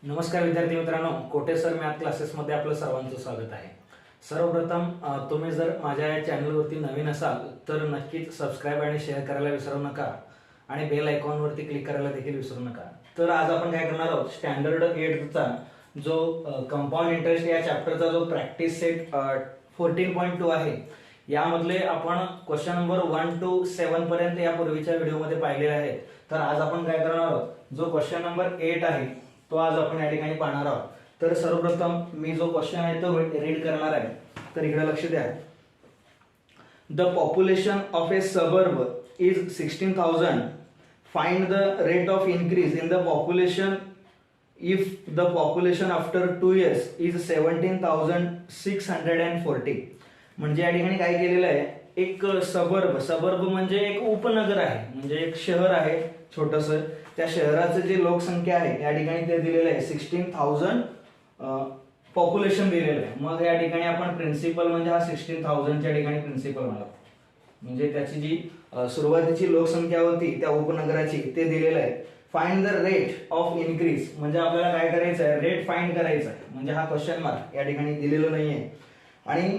नमस्कार विद्यार्थी मित्रांनो, कोटे सर मॅथ क्लासेसमध्ये आपलं सर्वांचं स्वागत आहे. सर्वप्रथम तुम्ही जर माझ्या या चॅनलवरती नवीन असाल तर नक्कीच सबस्क्राईब आणि शेअर करायला विसरू नका आणि बेल आयकॉनवरती क्लिक करायला देखील विसरू नका. तर आज आपण काय करणार आहोत, स्टँडर्ड 8चा जो कंपाऊंड इंटरेस्ट या चॅप्टरचा जो प्रॅक्टिस सेट 14.2 आहे, यामधले आपण क्वेश्चन नंबर 1 to 7 पर्यंत या पूर्वीच्या व्हिडिओमध्ये पाहिलेले आहेत. तर आज आपण काय करणार आहोत, जो क्वेश्चन नंबर 8 आहे तो आज आपण या ठिकाणी पाहणार आहोत. तर सर्वप्रथम मी जो क्वेश्चन आहे तो रीड करणार आहे. तर इकडे लक्ष द्या. The population of A suburb is 16,000. Find the rate of increase in the population if the population after 2 years is 17,640. म्हणजे या ठिकाणी काय केलेलं आहे, एक सबर्ब म्हणजे एक उपनगर आहे, म्हणजे एक शहर आहे छोटस. त्या शहराचं जे लोकसंख्या आहे या ठिकाणी ते दिलेलं आहे 16,000 पॉप्युलेशन दिलेलं आहे. मग या ठिकाणी आपण प्रिन्सिपल म्हणजे हा 16,000 च्या ठिकाणी प्रिन्सिपल म्हणतो, म्हणजे त्याची जी सुरुवातीची लोकसंख्या होती त्या उपनगराची ते दिलेलं आहे. Find the rate of increase म्हणजे आपल्याला काय करायचं आहे, रेट फाइंड करायचा आहे, म्हणजे हा क्वेश्चन मार्क या ठिकाणी दिलेलं नाहीये. आणि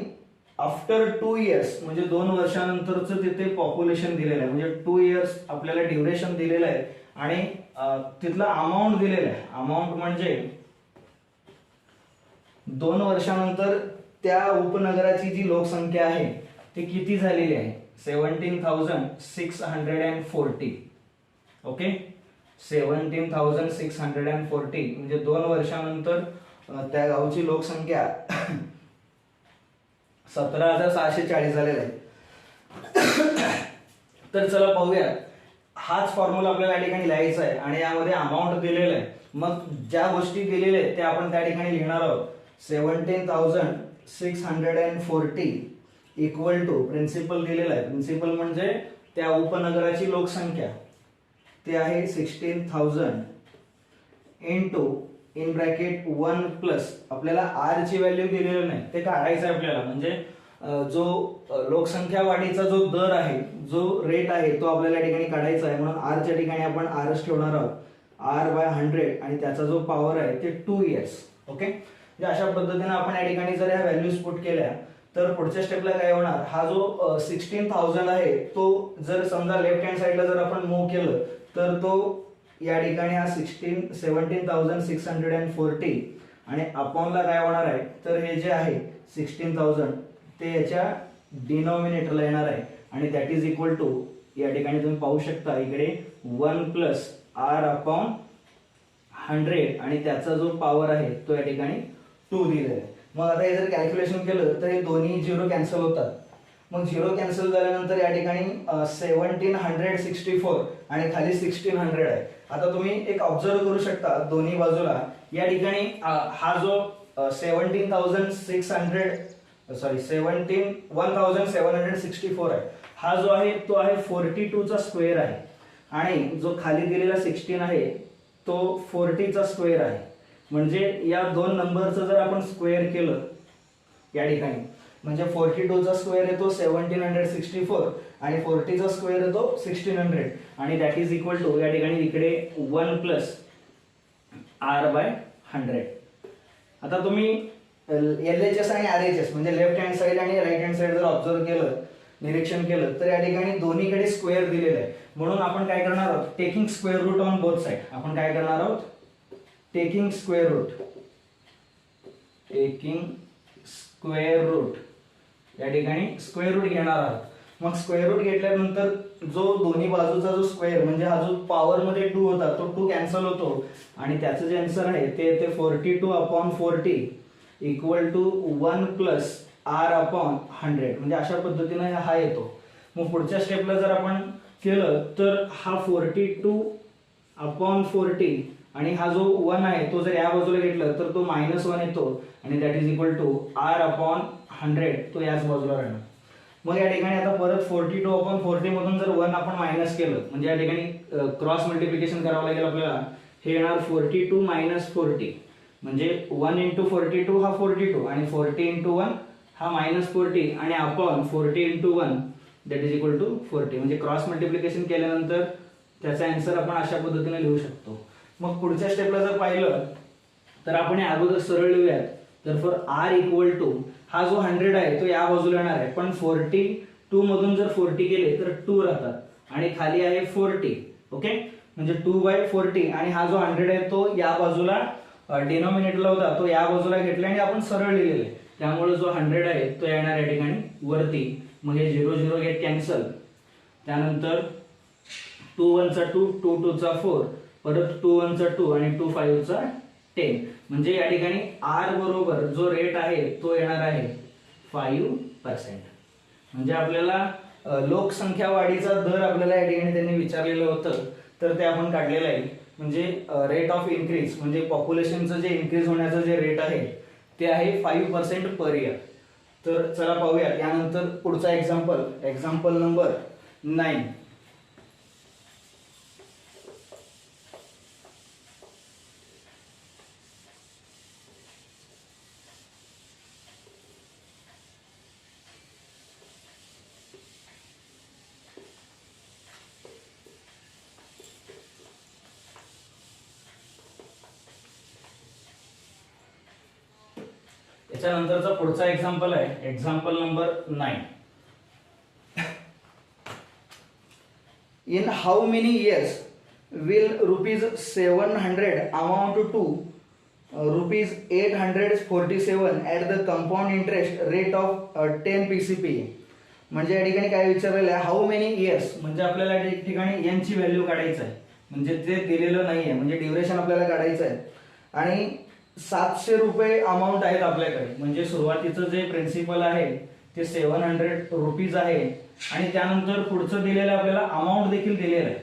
आफ्टर 2 years म्हणजे 2 वर्षानंतरचं तिथे पॉप्युलेशन दिलेलं आहे, म्हणजे 2 years आपल्याला ड्युरेशन दिलेलं आहे आणि तिथला अमाऊंट दिलेला आहे. अमाऊंट म्हणजे 2 वर्षानंतर त्या उपनगराची जी लोकसंख्या आहे ती किती झालेली आहे, 17,640. ओके, 17,640 म्हणजे 2 वर्षानंतर त्या गावची लोकसंख्या 17,640 झालेला आहे. तर चला पाहूया. हाच फॉर्म्युला आपल्याला या ठिकाणी लिहायचा आहे आणि यामध्ये अमाऊंट दिलेलं आहे. मग ज्या गोष्टी दिलेल्या आहेत त्या आपण त्या ठिकाणी लिहिणार आहोत. 17,640 इक्वल टू प्रिन्सिपल दिलेलं आहे. प्रिन्सिपल म्हणजे त्या उपनगराची लोकसंख्या ते आहे 16,000 इंटू इन ब्रॅकेट 1 प्लस आपल्याला आर ची व्हॅल्यू दिलेली नाही, ते काढायचं आहे आपल्याला. म्हणजे जो लोकसंख्या वाढीचा जो दर आहे, जो रेट आहे तो आपल्याला या ठिकाणी काढायचा आहे. म्हणून आर च्या ठिकाणी आपण आरच ठेवणार आहोत, R/100, आणि त्याचा जो पॉवर आहे ते 2 years. ओके, म्हणजे अशा पद्धतीने आपण या ठिकाणी जर ह्या व्हॅल्यूज पुट केल्या तर पुढच्या स्टेपला काय होणार, हा जो 16,000 आहे तो जर समजा लेफ्ट हँड साइडला जर आपण मूव्ह केलं तर तो या ठिकाणी हा 17,640 आणि अपॉनला काय होणार आहे, तर हे जे आहे 16,000 ते याच्या डिनॉमिनेटरला येणार आहे आणि दॅट इज इक्वल टू या ठिकाणी तुम्ही पाहू शकता इकडे 1 प्लस R/100 आणि त्याचा जो पॉवर आहे तो या ठिकाणी 2 दिलेला आहे. मग आता हे जर कॅल्क्युलेशन केलं तर हे दोन्ही झिरो कॅन्सल होतात. मग झिरो कॅन्सल झाल्यानंतर या ठिकाणी 1764 आणि खाली 1600 आहे. आता तुम्ही एक ऑब्झर्व करू शकता दोन्ही बाजूला या ठिकाणी हा जो 1764 आहे, हा जो आहे तो आहे 42 चा स्क्वेअर आहे आणि जो खाली दिलेला 16 आहे तो 40 चा स्क्वेअर आहे. म्हणजे या दोन नंबरचं जर आपण स्क्वेअर केलं या ठिकाणी, म्हणजे 42 चा स्क्वेअर येतो 1764 आणि 40 चा स्क्वेअर येतो 1600 आणि दॅट इज इक्वल टू या ठिकाणी इकडे 1 प्लस R/100. आता तुम्ही LHS आणि RHS म्हणजे लेफ्ट हँड साइड आणि राईट हँड साइड जर ऑब्झर्व केलं, निरीक्षण केलं तर या ठिकाणी दोन्हीकडे स्क्वेअर दिलेलं आहे. म्हणून आपण काय करणार आहोत, taking square root on both side. आपण काय करणार आहोत, टेकिंग स्क्वेअर रूट या ठिकाणी स्क्वेअर रूट घेणार आहोत. मग स्क्वेअर रूट घेतल्यानंतर जो दोन्ही बाजूचा जो स्क्वेअर म्हणजे हा जो पॉवर मध्ये 2 होता तो 2 कॅन्सल होतो आणि त्याचं जे आन्सर आहे ते येते 42/40 इक्वल टू 1 प्लस R/100. म्हणजे अशा पद्धतीने हा येतो. मग पुढच्या स्टेपला जर आपण केलं तर हा 42/40 आणि हा जो 1 आहे तो जर या बाजूला घेतला तर तो -1 येतो आणि that is equal to R/100 तो याच बाजूला राहणार. मग या ठिकाणी आता परत 42/40 मधून जर 1 आपण मायनस केलं म्हणजे या ठिकाणी क्रॉस मल्टिप्लिकेशन करावं लागेल आपल्याला. हे येणार 42 - 40 म्हणजे 1 × 42 हा 42 आणि 40 × 1 हा -40 आणि upon 40 × 1 that is equal to 40. म्हणजे क्रॉस मल्टिप्लिकेशन केल्यानंतर त्याचा आन्सर आपण अशा पद्धतीने लिहू शकतो. मग पुढच्या स्टेपला जर पाहिलं तर आपण या अगोदर सरळ लिहूयात. तर फॉर आर इक्वल टू हा जो 100 आहे तो या बाजूला येणार आहे, पण 42 मधून जर 40 गेले तर 2 राहतात आणि खाली आहे 40. ओके, म्हणजे 2/40 आणि हा जो 100 आहे तो या बाजूला डिनॉमिनेटरला होता तो या बाजूला घेतला आणि आपण सरळ लिहिलेलं आहे. त्यामुळे जो 100 आहे तो येणार या ठिकाणी वरती. मग हे 0 0 गेट कॅन्सल. त्यानंतर 2 1 चा 2, 2 2 चा 4, परत 2 1 चा 2 आणि 2 5 चा 10. म्हणजे या ठिकाणी आर बरोबर जो रेट आहे तो येणार आहे 5%. म्हणजे आपल्याला लोकसंख्या वाढीचा दर आपल्याला या ठिकाणी त्यांनी विचारलेलं होतं, तर ते आपण काढलेलं आहे. म्हणजे रेट ऑफ इन्क्रीज म्हणजे पॉप्युलेशनचं जे इन्क्रीज होण्याचं जे रेट आहे ते आहे 5% पर इयर. तर चला पाहूया यानंतर पुढचा एक्झाम्पल नंबर 9. याच्यानंतरचा पुढचा एक्झाम्पल आहे example number 9. In how many years will rupees 700 amount to rupees 847 at the compound interest rate of 10 PCP? म्हणजे या ठिकाणी काय विचारलेलं आहे, हाऊ मेनी इयर्स म्हणजे आपल्याला या ठिकाणी यांची व्हॅल्यू काढायचं आहे. म्हणजे ते दिलेलं नाहीये, म्हणजे ड्युरेशन आपल्याला काढायचं आहे. आणि 700 रुपये अमाऊंट आहेत आपल्याकडे. म्हणजे सुरुवातीचं जे प्रिन्सिपल आहे ते 700 रुपीज आहे आणि त्यानंतर पुढचं दिलेलं आपल्याला अमाऊंट देखील दिलेलं आहे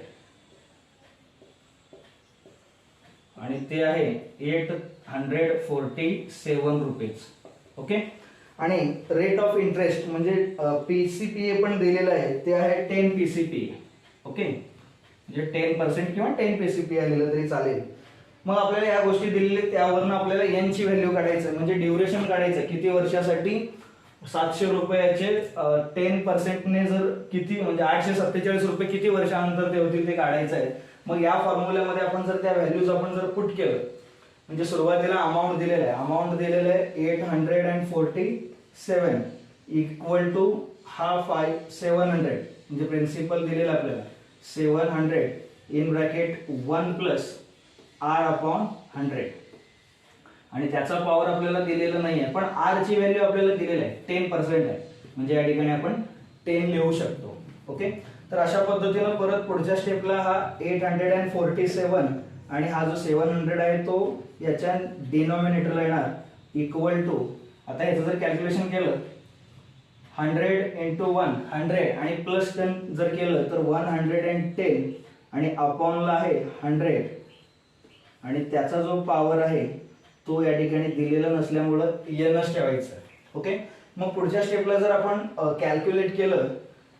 आणि ते आहे 847 रुपीज. ओके, आणि रेट ऑफ इंटरेस्ट म्हणजे पीसीपीए पण दिलेलं आहे ते आहे 10 पीसीपीए. ओके, म्हणजे 10% किंवा 10 पीसीपीए आलेलं तरी चालेल. मग आपल्याला या गोष्टी दिलेल्या त्यावरून आपल्याला एनची व्हॅल्यू काढायचं म्हणजे ड्युरेशन काढायचं किती वर्षासाठी. 700 रुपयाचे 10% ने जर किती म्हणजे 847 रुपये किती वर्षानंतर ते होतील ते काढायचं आहे. मग या फॉर्म्युल्यामध्ये आपण जर त्या व्हॅल्यूज आपण जर पुट केलं म्हणजे सुरुवातीला अमाऊंट दिलेलं आहे 847 इक्वल टू हा 700 म्हणजे प्रिन्सिपल दिलेलं आपल्याला 700 इन ब्रॅकेट 1 प्लस आर अपॉन 100 आणि त्याचा पॉवर आपल्याला दिलेला नाही आहे, पण आर ची व्हॅल्यू आपल्याला दिलेली आहे 10% आहे. म्हणजे या ठिकाणी आपण 10 लिहू शकतो. ओके, तर अशा पद्धतीने परत पुढच्या स्टेपला हा 847 आणि हा जो 700 आहे तो याच्या डिनॉमिनेटरला येणार इक्वल टू. आता याचं जर कॅल्क्युलेशन केलं 100 into 100 आणि प्लस 10 जर केलं तर 110 आणि अपॉनला आहे 100 आणि त्याचा जो पॉवर आहे तो या ठिकाणी दिलेला नसल्यामुळं एनच ठेवायचं. ओके, मग पुढच्या स्टेपला जर आपण कॅल्क्युलेट केलं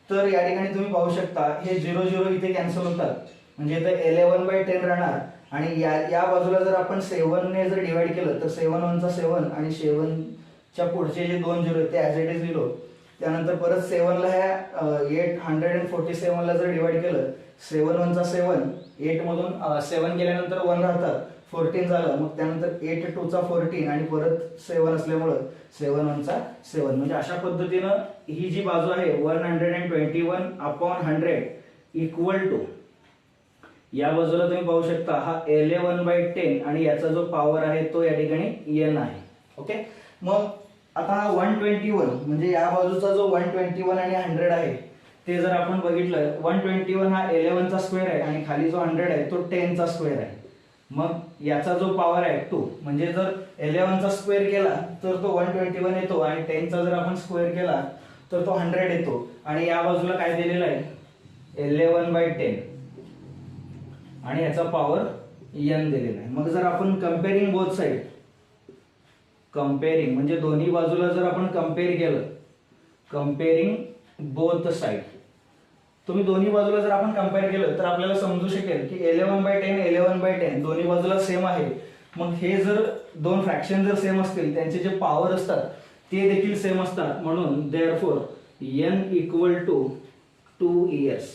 तर या ठिकाणी तुम्ही पाहू शकता हे 0 0 इथे कॅन्सल होतात म्हणजे इथे 11/10 राहणार आणि या बाजूला जर आपण 7 ने जर डिवाइड केलं तर 7 1 चा 7 आणि 7 च्या पुढचे जे 2 0 ते ॲज इट इज लिहिलो. त्यानंतर परत 7 ला ह्या 847 ला जर डिवाइड केलं 7 1 चा 7, 8 मधून 7 गेल्यानंतर 1 राहतात 14 झालं. मग त्यानंतर 8 2 चा 14 आणि परत 7 असल्यामुळं 7 1 चा 7. म्हणजे अशा पद्धतीनं ही जी बाजू आहे 121 अपॉन 100 इक्वल टू या बाजूला तुम्ही पाहू शकता हा 11/10 आणि याचा जो पॉवर आहे तो या ठिकाणी एन आहे. ओके, मग आता हा 121 म्हणजे या बाजूचा जो 121 आणि 100 आहे ते जर आपण बघितलं 121 हा 11 चा स्क्वेअर आहे आणि खाली जो 100 आहे तो 10 चा स्क्वेअर आहे. मग याचा जो पॉवर आहे 2 म्हणजे जर 11 चा स्क्वेअर केला तर तो 121 येतो आणि 10 चा जर आपण स्क्वेअर केला तर तो 100 येतो आणि या बाजूला काय दिलेलं आहे 11/10 आणि याचा पॉवर n दिलेला आहे. मग जर आपण कंपेअरिंग बोथ साइड कंपेअरिंग म्हणजे दोन्ही बाजूला जर आपण कंपेअर केलं कंपेअरिंग बोथ साइड तुम्ही दोन्ही बाजूला जर आपण कंपेअर केलं तर आपल्याला समजू शकेल की 11/10 दोन्ही बाजूला सेम आहे. मग हे जर दोन फ्रॅक्शन जर सेम असतील त्यांचे जे पॉवर असतात ते देखील सेम असतात. म्हणून therefore n equal to 2 years.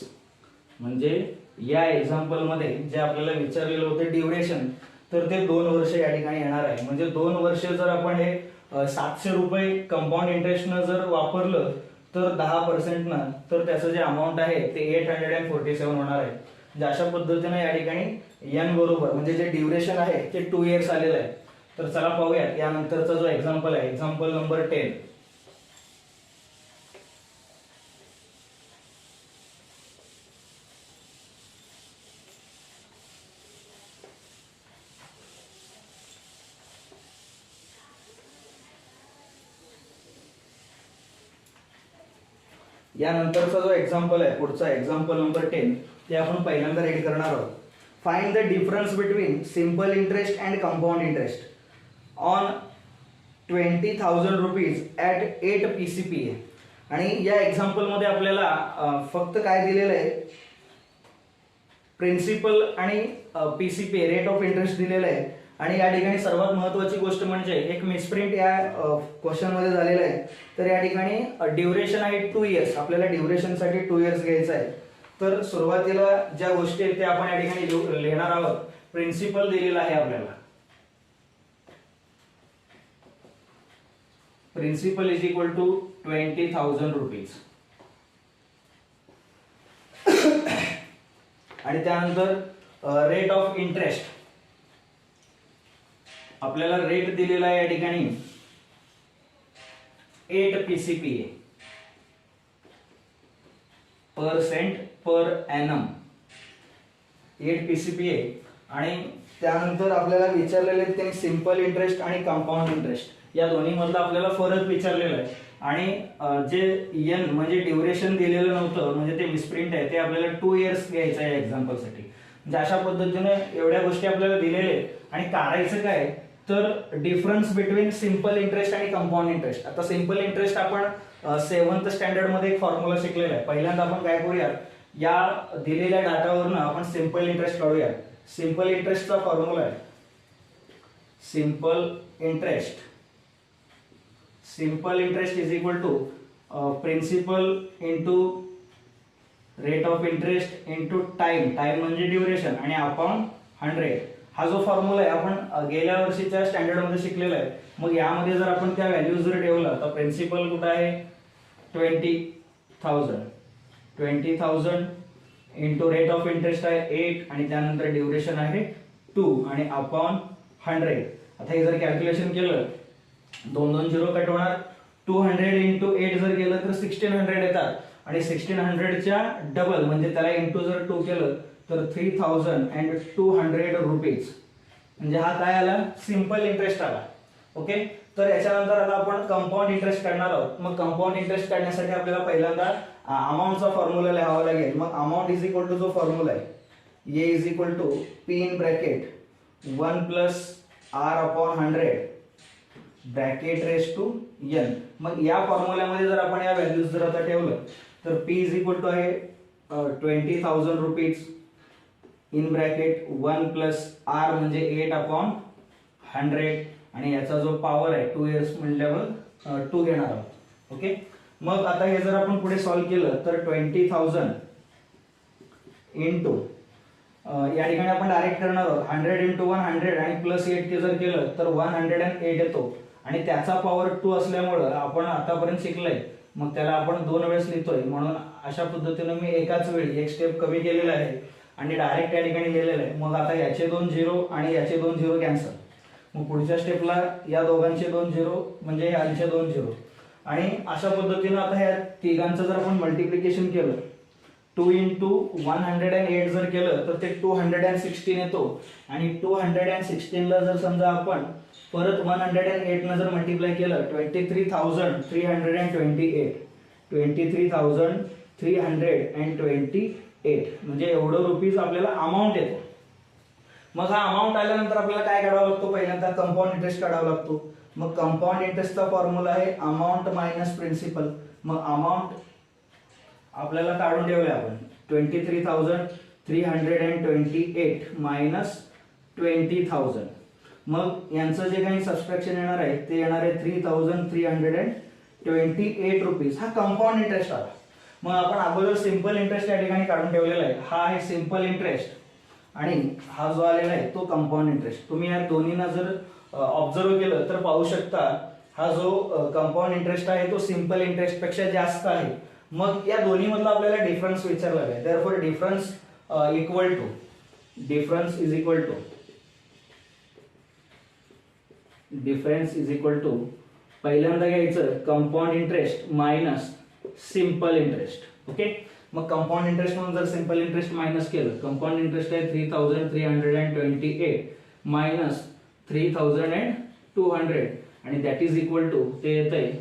म्हणजे या एक्झाम्पल मध्ये जे आपल्याला विचारलेलं होतं ड्युरेशन तर ते 2 वर्ष या ठिकाणी येणार आहे. म्हणजे 2 वर्ष जर आपण हे 700 रुपये कंपाऊंड इंटरेस्टनं जर वापरलं तर 10%नं, तर त्याचं जे अमाऊंट आहे ते 847 होणार आहे. म्हणजे अशा पद्धतीने या ठिकाणी एन बरोबर म्हणजे जे ड्युरेशन आहे ते 2 इयर्स आलेलं आहे. तर चला पाहूयात यानंतरचा जो एक्झाम्पल आहे, एक्झाम्पल नंबर 10. यानंतरचा जो एक्झाम्पल आहे पुढचा एक्झाम्पल नंबर 10 ते आपण पहिल्यांदा रीड करणार आहोत. Find the difference between simple interest and compound interest on 20,000 rupees at 8 PCPA. आणि या एक्झाम्पल मध्ये आपल्याला फक्त काय दिलेलं आहे, प्रिन्सिपल आणि PCPA रेट ऑफ इंटरेस्ट दिलेलं आहे. आणि या ठिकाणी सर्वात महत्त्वाची गोष्ट म्हणजे एक मिसप्रिंट या क्वेश्चन मध्ये झालेलं आहे. तर या ठिकाणी ड्युरेशन आहे 2 इयर्स, आपल्याला ड्युरेशनसाठी 2 इयर्स घ्यायचं आहे. तर सुरुवातीला ज्या गोष्टी आहेत त्या आपण या ठिकाणी लिहिणार आहोत. प्रिन्सिपल दिलेला आहे आपल्याला, principal is equal to 20,000 rupees. आणि त्यानंतर रेट ऑफ इंटरेस्ट आपल्याला रेट दिलेला आहे या ठिकाणी 8 PCPA % पर एनम 8 PCPA. आणि त्यानंतर आपल्याला विचारलेले त्यांनी सिंपल इंटरेस्ट आणि कंपाऊंड इंटरेस्ट या दोन्ही मधला आपल्याला फरक विचारलेला आहे. आणि जे एन म्हणजे ड्युरेशन दिलेलं नव्हतं म्हणजे ते मिसप्रिंट आहे, ते आपल्याला 2 इयर्स घ्यायचं आहे एक्झाम्पलसाठी. म्हणजे अशा पद्धतीने एवढ्या गोष्टी आपल्याला दिलेल्या आहेत. आणि काढायचं काय तर डिफरन्स बिटवीन सिंपल इंटरेस्ट आणि कंपाऊंड इंटरेस्ट. आता सिंपल इंटरेस्ट आपण 7th स्टँडर्ड मध्ये एक फॉर्म्युला शिकलेला आहे. पहिल्यांदा आपण काय करूया, या दिलेल्या डाटावरनं आपण सिंपल इंटरेस्ट काढूया. सिंपल इंटरेस्टचा फॉर्म्युला आहे simple interest is equal to principal into rate of interest into time म्हणजे ड्युरेशन आणि अपॉन 100. हा जो फॉर्म्युला आहे आपण गेल्या वर्षीच्या स्टँडर्ड मध्ये शिकलेला आहे. मग यामध्ये जर आपण त्या व्हॅल्यूज जर ठेवला तर प्रिन्सिपल कुठं आहे 20,000 इंटू रेट ऑफ इंटरेस्ट आहे 8 आणि त्यानंतर ड्युरेशन आहे 2 आणि अपॉन 100. आता हे जर कॅल्क्युलेशन केलं 2 0 कट होणार. 200 इंटू 8 जर केलं तर 1600 येतात. आणि 1600च्या डबल म्हणजे त्याला इंटू जर 2 केलं तर 3,200 रुपीज. म्हणजे हा काय आला, सिंपल इंटरेस्ट आला. ओके. तर याच्यानंतर आता आपण कंपाऊंड इंटरेस्ट काढणार आहोत. मग कंपाऊंड इंटरेस्ट काढण्यासाठी आपल्याला पहिल्यांदा अमाऊंटचा फॉर्म्युला लिहावा लागेल. मग अमाऊंट इज इक्वल टू जो फॉर्म्युला आहे A is equal to P in bracket 1 plus R upon 100 bracket raise to N. मग या फॉर्म्युल्यामध्ये जर आपण या व्हॅल्यूज जर आता ठेवलं तर पी इज इक्वल टू आहे 20,000 रुपीज इन ब्रॅकेट 1 प्लस आर म्हणजे 8 अपॉन 100 आणि याचा जो पॉवर आहे 2 इयर्स म्हटल्यावर 2 घेणार आहोत. ओके. मग आता हे जर आपण पुढे सॉल्व्ह केलं तर 20,000 इंटू या ठिकाणी आपण डायरेक्ट करणार आहोत 100 इंटू 100 आणि प्लस 8 के जर केलं तर 108 येतो. आणि त्याचा पॉवर 2 असल्यामुळं आपण आतापर्यंत शिकलोय मग त्याला आपण 2 वेळेस लिहितोय. म्हणून अशा पद्धतीने मी एकाच वेळी एक स्टेप कमी केलेला आहे आणि डायरेक्ट या ठिकाणी लिहिलेलं आहे. मग आता याचे 2 0 आणि याचे 2 0 कॅन्सल. मग पुढच्या स्टेपला या दोघांचे 2 0 म्हणजे यांचे 2 0 आणि अशा पद्धतीने आता ह्या तिघांचं जर आपण मल्टिप्लिकेशन केलं 2 इंटू 108 जर केलं तर ते 216 येतो. आणि 216 ला जर समजा आपण परत 108 न जर मल्टिप्लाय केलं 23,328 म्हणजे एवढं रुपीज आपल्याला अमाऊंट येतो. मग हा अमाऊंट आल्यानंतर आपल्याला काय काढावा लागतो, पहिल्यांदा कंपाऊंड इंटरेस्ट काढावा लागतो. मग कंपाऊंड इंटरेस्टचा फॉर्म्युला आहे अमाऊंट मायनस प्रिन्सिपल. मग अमाऊंट आपल्याला काढून ठेवले आपण 23,328 मायनस 20,000. मग यांचं जे काही सबस्ट्रॅक्शन येणार आहे ते येणार आहे 3,328 रुपीज. हा कंपाऊंड इंटरेस्ट आला. मग आपण अगोदर सिंपल इंटरेस्ट या ठिकाणी काढून ठेवलेला आहे. हा आहे सिंपल इंटरेस्ट आणि हा जो आलेला आहे तो कंपाऊंड इंटरेस्ट. तुम्ही या दोन्हींना जर ऑब्झर्व केलं तर पाहू शकता हा जो कंपाऊंड इंटरेस्ट आहे तो सिंपल इंटरेस्ट पेक्षा जास्त आहे. मग या दोन्ही मधला आपल्याला डिफरन्स विचारला आहे. Therefore difference is equal to पहिल्यांदा घ्यायचं compound interest minus simple interest. Okay, मग कंपाऊंड इंटरेस्ट म्हणून जर सिंपल इंटरेस्ट मायनस केलं, कंपाऊंड इंटरेस्ट आहे 3328 मायनस 3200 आणि दॅट इज इक्वल टू ते येत आहे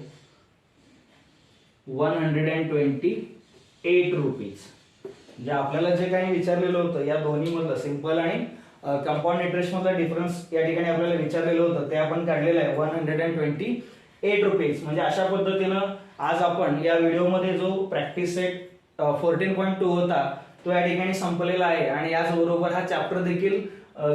128 रुपीज. म्हणजे आपल्याला जे काही विचारलेलं होतं या दोन्ही मधलं सिंपल आणि कंपाऊंड इंटरेस्ट मधला डिफरन्स या ठिकाणी आपल्याला विचारलेलं होतं ते आपण काढलेलं आहे 128 रुपीज. म्हणजे अशा पद्धतीनं आज आपण या व्हिडिओमध्ये जो प्रॅक्टिस सेट 14.2 होता तो या ठिकाणी संपलेला आहे आणि याचबरोबर हा चॅप्टर देखील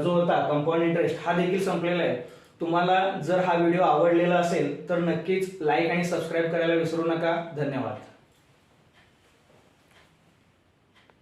जो होता कंपाऊंड इंटरेस्ट हा देखील संपलेला आहे. तुम्हाला जर हा व्हिडिओ आवडलेला असेल तर नक्कीच लाईक आणि सबस्क्राईब करायला विसरू नका. धन्यवाद.